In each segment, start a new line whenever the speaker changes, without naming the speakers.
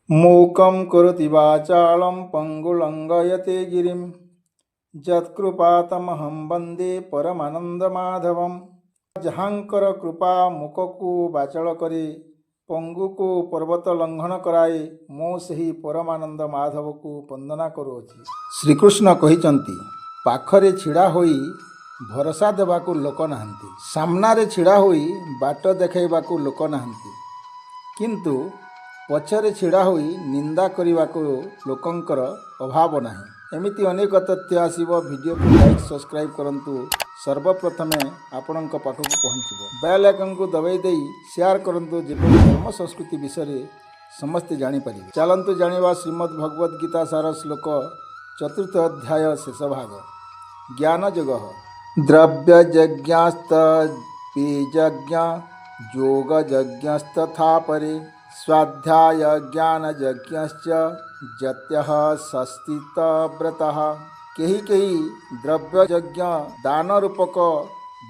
मूकं करोति वाचालं पङ्गुलङ्घयते गिरिं ଯତ୍କୃପାତମହଂ ବନ୍ଦେ ପରମାନନ୍ଦମାଧବମ୍। ଯାହାଙ୍କର କୃପା ମୁକକୁ ବାଚଳ କରି ପଙ୍ଗୁକୁ ପର୍ବତ ଲଙ୍ଘନ କରାଏ, ମୁଁ ସେହି ପରମାନନ୍ଦ ମାଧବକୁ ବନ୍ଦନା କରୁଅଛି। ଶ୍ରୀକୃଷ୍ଣ କହିଛନ୍ତି, ପାଖରେ ଛିଡ଼ା ହୋଇ ଭରସା ଦେବାକୁ ଲୋକ ନାହାନ୍ତି, ସାମ୍ନାରେ ଛିଡ଼ା ହୋଇ ବାଟ ଦେଖାଇବାକୁ ଲୋକ ନାହାନ୍ତି, କିନ୍ତୁ ପଛରେ ଛିଡ଼ା ହୋଇ ନିନ୍ଦା କରିବାକୁ ଲୋକଙ୍କର ଅଭାବ ନାହିଁ। ଏମିତି ଅନେକ ତଥ୍ୟ ଆସିବ। ଭିଡ଼ିଓକୁ ଲାଇକ୍ ସବସ୍କ୍ରାଇବ୍ କରନ୍ତୁ। ସର୍ବପ୍ରଥମେ ଆପଣଙ୍କ ପାଖକୁ ପହଞ୍ଚିବ। ବେଲ୍ ଆଇକନ୍କୁ ଦବାଇ ଦେଇ ସେୟାର କରନ୍ତୁ, ଯେପରି ଧର୍ମ ସଂସ୍କୃତି ବିଷୟରେ ସମସ୍ତେ ଜାଣିପାରିବେ। ଚାଲନ୍ତୁ ଜାଣିବା ଶ୍ରୀମଦ୍ ଭଗବଦ୍ ଗୀତା ସାର ଶ୍ଲୋକ 4th ଅଧ୍ୟାୟ ଶେଷ ଭାଗ। ଜ୍ଞାନ ଯୋଗ। ଦ୍ରବ୍ୟଯଜ୍ଞସ୍ତପିଯଜ୍ଞ ଯୋଗଯଜ୍ଞସ୍ତଥା ପରେ ସ୍ୱାଧ୍ୟାୟ ଜ୍ଞାନଯଜ୍ଞଶ୍ଚ ଯତ୍ୟଃ ଷଷ୍ଠୀତ ବ୍ରତଃ। କେହି କେହି ଦ୍ରବ୍ୟଯଜ୍ଞ ଦାନ ରୂପକ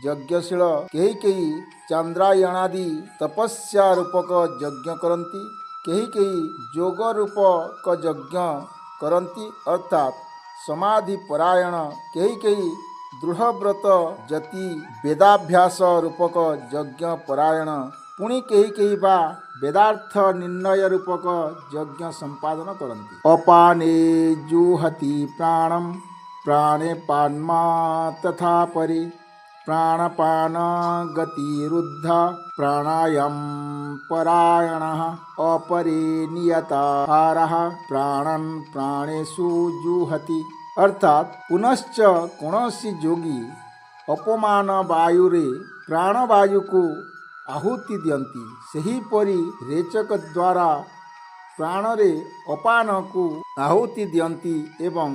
ଯଜ୍ଞଶୀଳ, କେହି କେହି ଚନ୍ଦ୍ରାୟଣାଦି ତପସ୍ୟା ରୂପକ ଯଜ୍ଞ କରନ୍ତି, କେହି କେହି ଯୋଗ ରୂପକ ଯଜ୍ଞ କରନ୍ତି ଅର୍ଥାତ୍ ସମାଧି ପରାୟଣ, କେହି କେହି ଦୃଢ଼ବ୍ରତ ଯତି ବେଦାଭ୍ୟାସ ରୂପକ ଯଜ୍ଞ ପରାୟଣ, ପୁଣି କେହି କେହି ବା ବେଦାର୍ଥ ନିର୍ଣ୍ଣୟ ରୂପକ ଯଜ୍ଞ ସମ୍ପାଦନ କରନ୍ତି। ଅପାନେ ଜୁହତି ପ୍ରାଣଂ ପ୍ରାଣେ ପାନ୍ମା ତଥା ପରି ପ୍ରାଣପାନ ଗତିରୁଦ୍ଧ ପ୍ରାଣାୟାମ ପରାୟଣଃ ଅପରେ ନିୟତାହାରଃ ପ୍ରାଣନ୍ ପ୍ରାଣେଷୁ ଜୁହତି। ଅର୍ଥାତ୍ ପୁନଶ୍ଚ କୌଣସି ଯୋଗୀ ଅପମାନ ବାୟୁରେ ପ୍ରାଣବାୟୁକୁ ଆହୁତି ଦିଅନ୍ତି, ସେହିପରି ରେଚକ ଦ୍ୱାରା ପ୍ରାଣରେ ଅପାନକୁ ଆହୁତି ଦିଅନ୍ତି ଏବଂ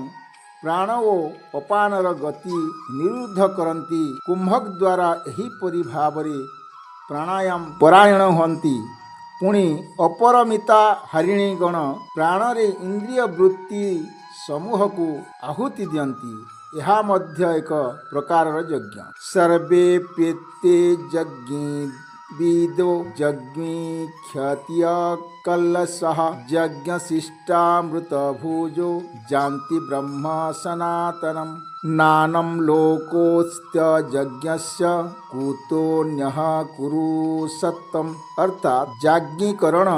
ପ୍ରାଣ ଓ ଅପାନର ଗତି ନିରୁଦ୍ଧ କରନ୍ତି। କୁମ୍ଭକ ଦ୍ୱାରା ଏହିପରି ଭାବରେ ପ୍ରାଣାୟାମ ପରାୟଣ ହୁଅନ୍ତି। ପୁଣି ଅପରମିତା ହାରିଣୀଗଣ ପ୍ରାଣରେ ଇନ୍ଦ୍ରିୟ ବୃତ୍ତି ସମୂହକୁ ଆହୁତି ଦିଅନ୍ତି। ଏହା ମଧ୍ୟ ଏକ ପ୍ରକାରର ଯଜ୍ଞ। ସର୍ବେପ୍ୟେତେ ଯଜ୍ଞେ ବିଦୋ ଯଜ୍ଞେ କ୍ଷତ୍ରିୟ କଲଶଃ ଯଜ୍ଞଶିଷ୍ଟାମୃତ ଭୁଜୋ ଯାନ୍ତି ବ୍ରହ୍ମ ସନାତନମ୍। ନାନଂ ଲୋକୋସ୍ତ୍ୟ ଯଜ୍ଞସ୍ୟ କୁତୋନ୍ୟଃ କୁରୁ ସତ୍ତ୍ୱମ୍। ଅର୍ଥାତ୍ ଯାଜ୍ଞିକରଣ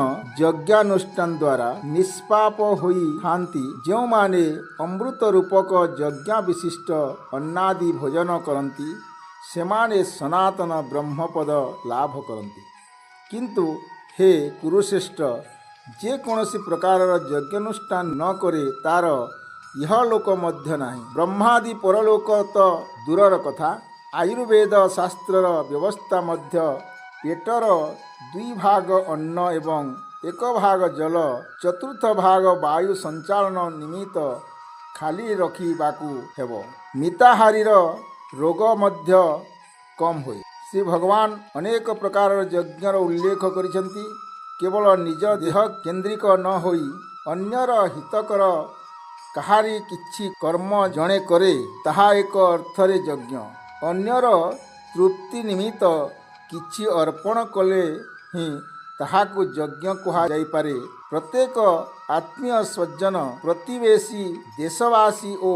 ଯଜ୍ଞାନୁଷ୍ଠାନ ଦ୍ୱାରା ନିଷ୍ପାପ ହୋଇଥାନ୍ତି ଯେଉଁମାନେ ଅମୃତ ରୂପକ ଯଜ୍ଞ ବିଶିଷ୍ଟ ଅନ୍ନାଦି ଭୋଜନ କରନ୍ତି, ସେମାନେ ସନାତନ ବ୍ରହ୍ମପଦ ଲାଭ କରନ୍ତି। କିନ୍ତୁ ହେ କୁରୁଶ୍ରେଷ୍ଠ, ଯେକୌଣସି ପ୍ରକାରର ଯଜ୍ଞାନୁଷ୍ଠାନ ନ କରେ, ତାର ଇହଲୋକ ମଧ୍ୟ ନାହିଁ, ବ୍ରହ୍ମାଦି ପରଲୋକ ତ ଦୂରର କଥା। ଆୟୁର୍ବେଦ ଶାସ୍ତ୍ରର ବ୍ୟବସ୍ଥା ମଧ୍ୟ ପେଟର 2 ଭାଗ ଅନ୍ନ ଏବଂ 1 ଭାଗ ଜଳ, 4th ଭାଗ ବାୟୁ ସଞ୍ଚାଳନ ନିମିତ୍ତ ଖାଲି ରଖିବାକୁ ହେବ। ମିତାହାରୀର ରୋଗ ମଧ୍ୟ କମ୍ ହୁଏ। ଶ୍ରୀ ଭଗବାନ ଅନେକ ପ୍ରକାରର ଯଜ୍ଞର ଉଲ୍ଲେଖ କରିଛନ୍ତି। କେବଳ ନିଜ ଦେହ କେନ୍ଦ୍ରିକ ନ ହୋଇ ଅନ୍ୟର ହିତକର କାହାରି କିଛି କର୍ମ ଜଣେ କରେ, ତାହା ଏକ ଅର୍ଥରେ ଯଜ୍ଞ। ଅନ୍ୟର ତୃପ୍ତି ନିମିତ୍ତ କିଛି ଅର୍ପଣ କଲେ ହିଁ ତାହାକୁ ଯଜ୍ଞ କୁହାଯାଇପାରେ। ପ୍ରତ୍ୟେକ ଆତ୍ମୀୟ ସ୍ୱଜନ, ପ୍ରତିବେଶୀ, ଦେଶବାସୀ ଓ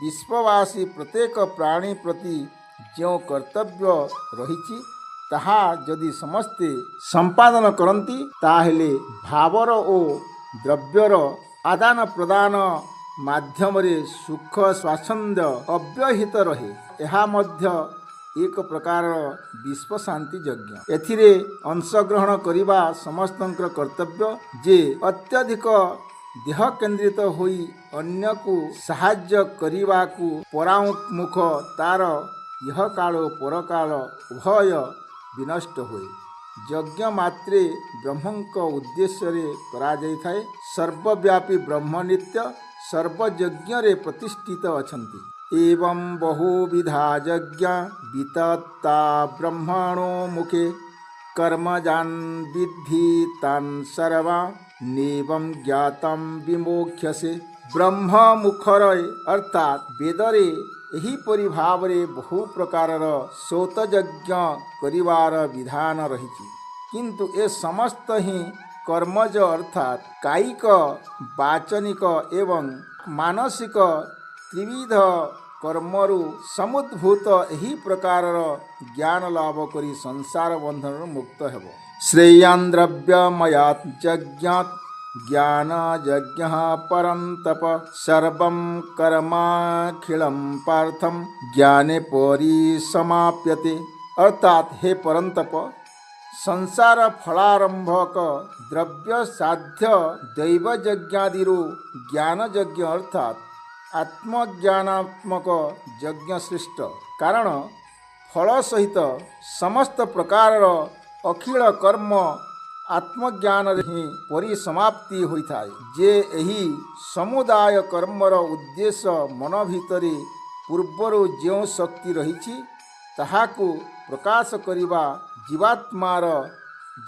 ବିଶ୍ୱବାସୀ ପ୍ରତ୍ୟେକ ପ୍ରାଣୀ ପ୍ରତି ଯେଉଁ କର୍ତ୍ତବ୍ୟ ରହିଛି, ତାହା ଯଦି ସମସ୍ତେ ସମ୍ପାଦନ କରନ୍ତି, ତାହେଲେ ଭାବର ଓ ଦ୍ରବ୍ୟର ଆଦାନ ପ୍ରଦାନ ମାଧ୍ୟମରେ ସୁଖ ସ୍ୱାଚ୍ଛନ୍ଦ୍ୟ ଅବ୍ୟହିତ ରହେ। ଏହା ମଧ୍ୟ ଏକ ପ୍ରକାରର ବିଶ୍ୱଶାନ୍ତି ଯଜ୍ଞ। ଏଥିରେ ଅଂଶଗ୍ରହଣ କରିବା ସମସ୍ତଙ୍କର କର୍ତ୍ତବ୍ୟ। ଯେ ଅତ୍ୟଧିକ ଦେହ କେନ୍ଦ୍ରିତ ହୋଇ ଅନ୍ୟକୁ ସାହାଯ୍ୟ କରିବାକୁ ପରାମୁଖ, ତାର ଇହକାଳ ଓ ପରକାଳ ଉଭୟ ବିନଷ୍ଟ ହୁଏ। ଯଜ୍ଞ ମାତ୍ରେ ବ୍ରହ୍ମଙ୍କ ଉଦ୍ଦେଶ୍ୟରେ କରାଯାଇଥାଏ। ସର୍ବବ୍ୟାପୀ ବ୍ରହ୍ମ ନିତ୍ୟ ସର୍ବଯଜ୍ଞରେ ପ୍ରତିଷ୍ଠିତ ଅଛନ୍ତି। ଏବଂ ବହୁବିଧା ଯଜ୍ଞ ବିତତା ବ୍ରହ୍ମଣୋ ମୁଖେ କର୍ମଜାନ୍ ବିଦ୍ଧି ତାନ୍ ସର୍ବା ନେବଂ ଜ୍ଞାତଂ ବିମୋକ୍ଷ୍ୟସେ। ବ୍ରହ୍ମ ମୁଖରେ ଅର୍ଥାତ୍ ବେଦରେ ଏହିପରି ଭାବରେ ବହୁ ପ୍ରକାରର ସୌତଯଜ୍ଞ କରିବାର ବିଧାନ ରହିଛି, କିନ୍ତୁ ଏ ସମସ୍ତ ହିଁ कर्मज अर्थात कायिक वाचनिक एवं मानसिक त्रिविध कर्मरु समुद्भूत एही प्रकारर ज्ञान लाभ करी संसार बंधन मुक्त हेब। श्रेयान् द्रव्यमयात् यज्ञात् ज्ञान यज्ञ परं तप सर्वं कर्माखिलं पार्थम ज्ञाने परिसमाप्यते। अर्थात हे परंतप, संसार फलारंभक द्रव्य साध्य दैव यज्ञादिरु ज्ञान यज्ञ अर्थात आत्मज्ञानात्मक यज्ञ श्रेष्ठ। कारण फल सहित समस्त प्रकारर अखिल कर्म आत्मज्ञान ही परिसमाप्ति होइथाए। जे एही समुदाय कर्मर उद्देश्य मन भितरे पूर्वरु जो शक्ति रहिछि ताहाकु प्रकाश करिबा जीवात्मार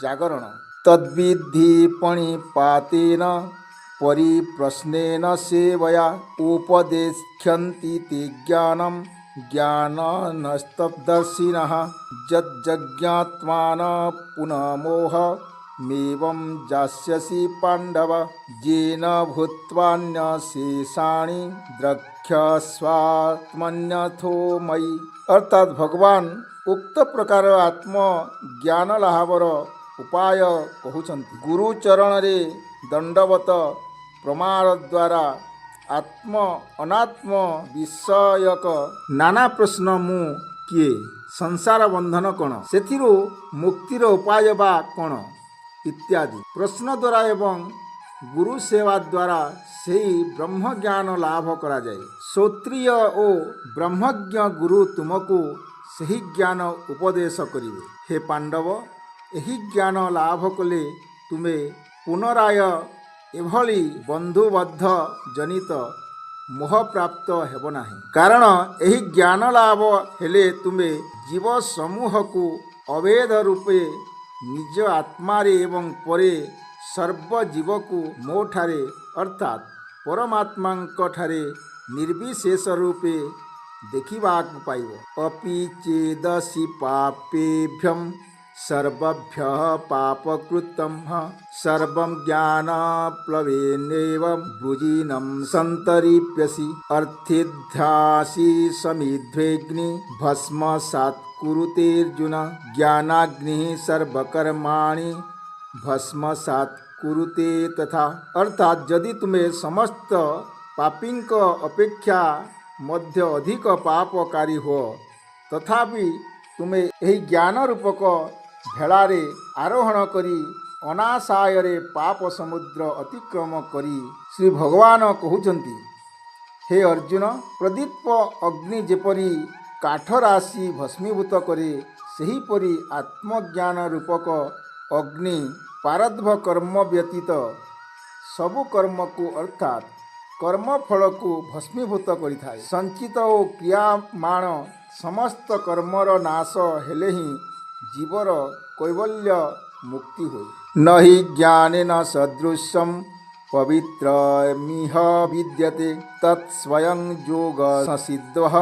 जागरण। तद्विद्धि पणिपातेन परिप्रश्नेन सेवया उपदेक्ष्यन्ति ते ज्ञानं ज्ञाननस्तदर्शिनः यज्ज्ञात्मान पुनः मेवं जास्यसि पांडव येन भूत्वान्यशेषाणि द्रक्ष्यस्वात्मन्यथो मयि। अर्थात भगवान उक्त प्रकार आत्म ज्ञान लाभर उपाय कहउछन्ति। गुरुचरण रे दंडवत प्रमाण द्वारा आत्म अनात्म विषयक नाना प्रश्न मु किए, संसार बंधन कौन, सेथिरु मुक्तिर उपाय बा कौन इत्यादि प्रश्न द्वारा एवं गुरु सेवा द्वारा सेही ब्रह्म ज्ञान लाभ करा जाए। श्रोत्रिय ओ ब्रह्मज्ञ गुरु तुमको सही ज्ञान उपदेश करिवे। हे पांडव, एही ज्ञान लाभ कले तुमे पुनराय एभली बंधुबद्ध जनित मोह प्राप्त हेब नाही। कारण एही ज्ञान लाभ हेले तुमे जीव समूह को अभेद रूपे निज आत्मारे एवं परे सर्व जीव को मो ठारे अर्थात परमात्मांक ठारे निर्विशेष रूपे देखिबाकु पाइब। अपि चेदसि पापेभ्यं सर्वभ्यः पापकृतं सर्वं ज्ञानप्लवेनैव वृजिनं सन्तरिप्यसि। अर्थिध्यासि समिद्वेग्नि भस्मसात् कुरुतेऽर्जुन ज्ञानाग्निः सर्वकर्माणि भस्मसात् कुरुते तथा। अर्थात यदि तुम्हें समस्त पापींक अपेक्षा मध्य अधिक पापकारी हो तथापि तुम्हें यही ज्ञान रूपक भेड़ारे आरोहण करी अनाशायरे पाप समुद्र अतिक्रम करी श्री भगवान कहउछन्ति, हे अर्जुन, प्रदीप अग्नि जेपरी काठ राशि भस्मीभूत करे सेहीपरि आत्मज्ञान रूपक अग्नि पारध्व कर्म व्यतीत सबु कर्म को अर्थात कर्मफल को भस्मीभूत करिथाए। संचित और क्रियामाण समस्त कर्मर नाश हेले ही जीवर कैवल्य मुक्ति होय। न हि ज्ञानेन सदृशं पवित्रमिह विद्यते तत्स्वयं योग संसिद्धः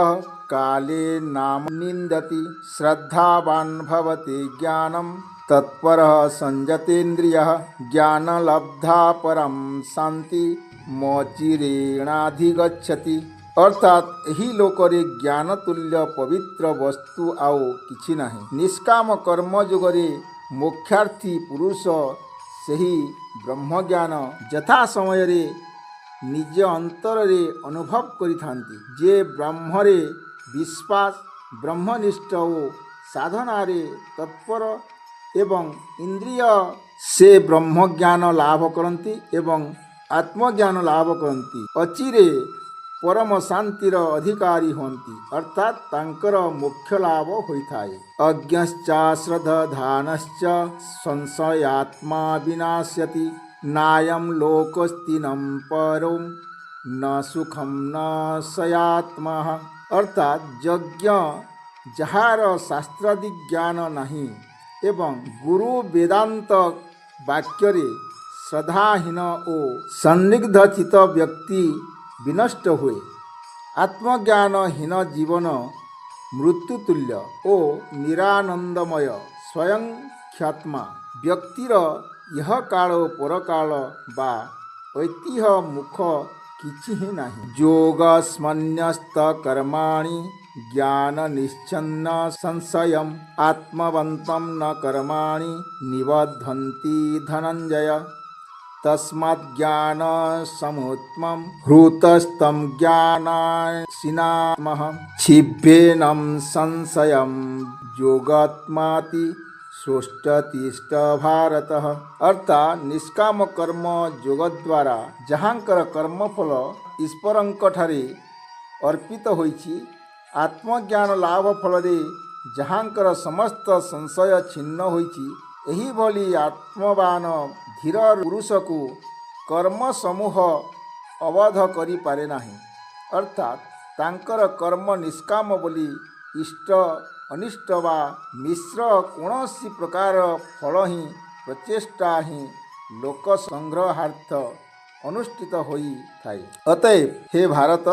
काले नाम निन्दति। श्रद्धावान् भवते ज्ञानं तत्परः संयतेन्द्रियः ज्ञानलब्धा परं शान्ति मोचिरेणाधिगच्छति। अर्थात यही लोकरे ज्ञान तुल्य पवित्र वस्तु आओ किछि नाही। निष्काम कर्म जोगरे मोक्षार्थी पुरुष सही ब्रह्मज्ञान यथा समय रे निज अंतर रे अनुभव करिथांती। जे ब्रह्मरे विश्वास ब्रह्मनिष्ठ ओ साधना रे तत्पर एवं इंद्रिय से ब्रह्मज्ञान लाभ करती एवं आत्मज्ञान लाभ करती अचिरे परम शांतिर अधिकारी होती। अर्थात तांकर मोक्ष लाभ होइथाए। अज्ञश्च श्रद्धानश्च संशयात्मा विनाश्यति नायं लोकस्तिनं परो न सुखम न सयात्मा। अर्थात यज्ञ जहार शास्त्रादि ज्ञान नहीं एवं गुरु वेदांत वाक्यरे श्रद्धाहीन ओ सन्निग्ध चित व्यक्ति विनष्ट हुए। आत्मज्ञानहीन जीवन मृत्युतुल्य ओ निरानंदमय स्वयं ख्यात्मा व्यक्तिर यह काल परकाल बा ऐतिह्य मुख किछि ही नाही। योगस्मन्यस्त कर्माणि ज्ञान निश्चन्न संशयम् आत्मवन्तं न कर्माणि निबध्नन्ति धनञ्जय। तस्मात् ज्ञान समुत्तमं हृतस्तं ज्ञानासिनात्मः छिभ्येनं संशयं योगात्माति सोष्टतिष्ठ भारत। अर्थात निष्काम कर्म जोग द्वारा जहाँकर कर्मफल ईश्वरଙ୍କ ଠାରେ अर्पित होइछि, आत्मज्ञान लाभ फलरे जहाँकर समस्त संशय छिन्न होइछि, एही भली आत्मवान धीर पुरुषକୁ कर्म समूह अवध करि पारे नाही। अर्थात तांकर कर्म निष्काम बोली इष्ट अनिष्ट वा मिश्र कौनसी प्रकार फल ही प्रचेष्टा ही लोक संग्रहार्थ अनुष्ठित होई थाए। अतएव हे भारत,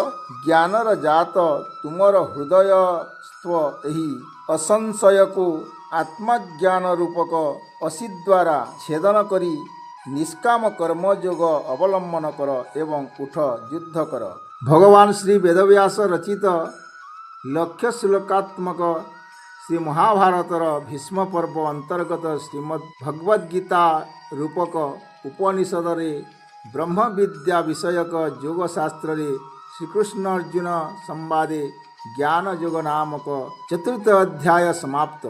ज्ञानर जात तुमर हृदयस्थ एही असंशय को आत्मज्ञान रूपक असी द्वारा छेदन करी निष्काम कर्मयोग अवलंबन कर एवं उठ युद्ध कर। भगवान श्री वेदव्यास रचित लक्ष्य श्लोकात्मक श्री महाभारतर भीष्म पर्व अंतर्गत श्रीमद् भगवद गीता रूपक उपनिषदरे ब्रह्म विद्या विषयक योगशास्त्र श्रीकृष्ण अर्जुन संवादे ज्ञान योग नामक चतुर्थ अध्याय समाप्त।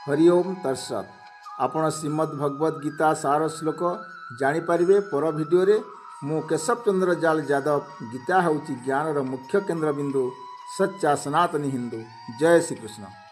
हरिओम तत्सत्। आपण श्रीमद् भगवद गीता सार श्लोक जानीपारे पर भिडियो रे। मु केशव चंद्र जाल यादव। गीता हूँ ज्ञानर मुख्य केन्द्रबिंदु, सच्चा सनातनी हिंदू। जय श्री कृष्ण।